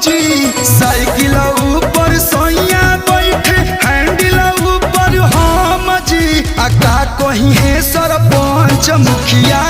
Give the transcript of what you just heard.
जी। साइकिल ऊपर सैया बैठे हैंडल ऊपर हम जी। का कहीं है सरपंच मुखिया